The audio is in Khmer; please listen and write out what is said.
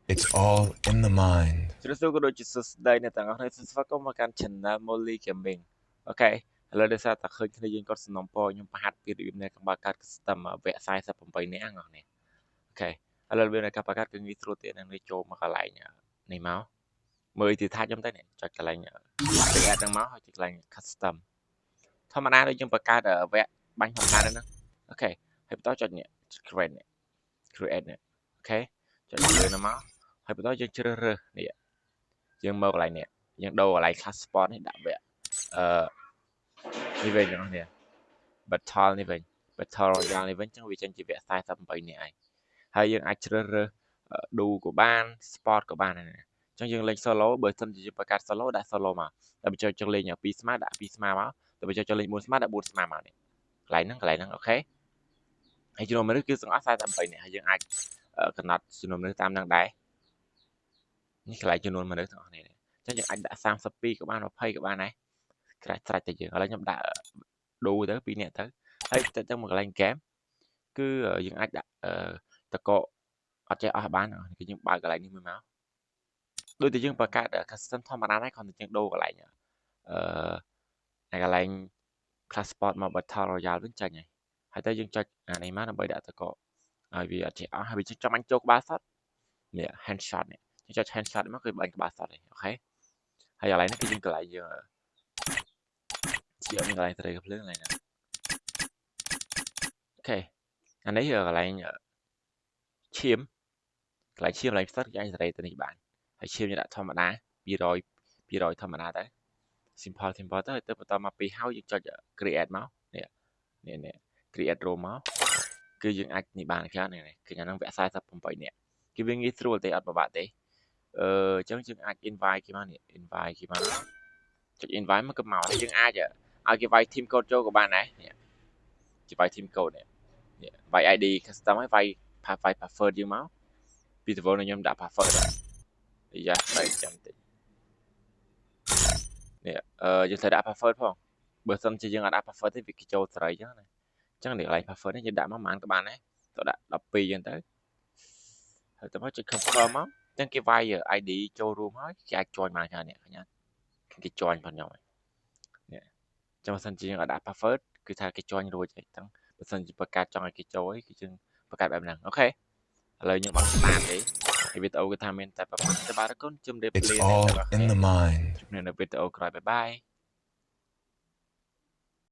It's all in the mind. ជ្រើសក៏ដូចជាសួស្តីអ្នកទាំងអស់គ្នាស្វាគមន៍មកកាន់ Channel Molly Gaming អូខេឥឡូវដោយសារតែឃើញគ្នាយើងគាត់សំណពរខ្ញុំប្រហាត់ពីរបៀបនៃការបង្កើត custom វគ្គ48នេះអង្គនេះអូខេឥឡូវរបៀបនៃការបង្កើតគឺងាយស្រួលទៀតនឹងចូលមកកន្លែងនេះមកមើលទីថាខ្ញុំទៅនេះចុចកន្លែង add ហ្នឹងមកហើយកន្លែង custom ធម្មតាដូចយើងបង្កើតវគ្គបាញ់ធម្មតាហ្នឹងអូខេហើយបន្តចុចនេះ create នេះ create នេះអូខេចុចលើហ្នឹងមកហើយបន្តយើងជ្រើសរើសនេះយើងមកកន្លែងនេះយើងដូរកន្លែង class sport នេះដាក់វគ្គនេះវិញបងប្អូននេះ battle នេះវិញ battle royale នេះវិញចឹងវាចេញជាវគ្គ48នេះឯងហើយយើងអាចជ្រើសរើស do ក៏បាន sport ក៏បានដែរចឹងយើងលេង solo បើសិនជាយើងបង្កើត solo ដាក់ solo មកតែបើចង់លេង2ស្មើដាក់2ស្មើមកតែបើចង់លេង4ស្មើដាក់4ស្មើមកនេះកន្លែងហ្នឹងអូខេហើយចំនួនមនុស្សគឺសង្អស់48នាក់ហើយយើងអាចកំណត់ចំនួនមនុស្សតាមនឹងដែរនេះកន្លែងចំនួនមនុស្សទាំងអស់នេះចឹងយើងអាចដាក់32ក៏បាន20ក៏បានដែរក្រាច់ត្រាច់តែយើងឥឡូវខ្ញុំដាក់ដូរទៅ2នាក់ទៅហើយទៅមកកន្លែង game គឺយើងអាចដាក់តកអត់ចេះអស់បានគឺយើងបើកកន្លែងនេះមួយមកដូចតែយើងបង្កើត custom ធម្មតាដែរគ្រាន់តែយើងដូរកន្លែងកន្លែង class sport មក battle royale វិញចាញ់ហើយទៅយើងចុចអានេះមកដើម្បីដាក់តកឲ្យវាអត់ចេះអស់ហើយវាចាំបាញ់ចូលក្បាលសតនេះ handshot នេះយើងចុច handshot មកគឺបាញ់ក្បាលសតអូខេហើយកន្លែងនេះគឺយើងកន្លែងយើងជាកន្លែងត្រីភ្លើងកន្លែងណាអូខេអានេះកន្លែងឈាមកន្លែងឈាមកន្លែងផ្សិតគេអាចសេរីទៅនេះបានហើយឈាមយើងដាក់ធម្មតា200ធម្មតាទៅ simple ទៅហើយទៅបន្តមកពីហើយយើងចុច create មកនេះ create row មកគឺយើងអាចនេះបានខ្លះនេះគឺអាហ្នឹងវគ្គ48នាក់គឺវាងាយស្រួលទេអត់ពិបាកទេអញ្ចឹងយើងអាច invite គេមកនេះ invite គេមកចុច invite មកក៏មកហើយយើងអាចឲ្យគេវាយ team code ចូលក៏បានដែរនេះគេវាយ team code នេះវាយ ID custom ហើយវាយ password យើងមកពីដំបូងខ្ញុំដាក់ password ហើយយ៉ាបែកចាំតិចនេះយើងត្រូវដាក់ password ផងបើសិនជាយើងអត់ដាក់ password ទេវាគេចូលសេរីអញ្ចឹងណាអញ្ចឹងនេះកន្លែង password នេះយើងដាក់មកប៉ុន្មានក៏បានដែរទៅដាក់12អញ្ចឹងទៅហើយទៅមកចុច confirm មកអញ្ចឹងគេវាយ ID ចូលរួមហើយគេអាច join បានខាងនេះឃើញអត់គេ join ផងខ្ញុំនេះចាំបើសិនជាយើងអត់ដាក់ password គឺថាគេ join រួចហើយអញ្ចឹងបើសិនជាបង្កើតចង់ឲ្យគេចូលគឺយើងបង្កើតបែបហ្នឹងអូខេឥឡូវយើងបានស្តាតទេហើយវីដេអូគឺថាមានតែប្រហែលតែបាទអរគុណជម្រាប It's លាអ្នក all ទាំងអស់ in គ្នា the mind. ជួបគ្នានៅវីដេអូក្រោយបាយបាយ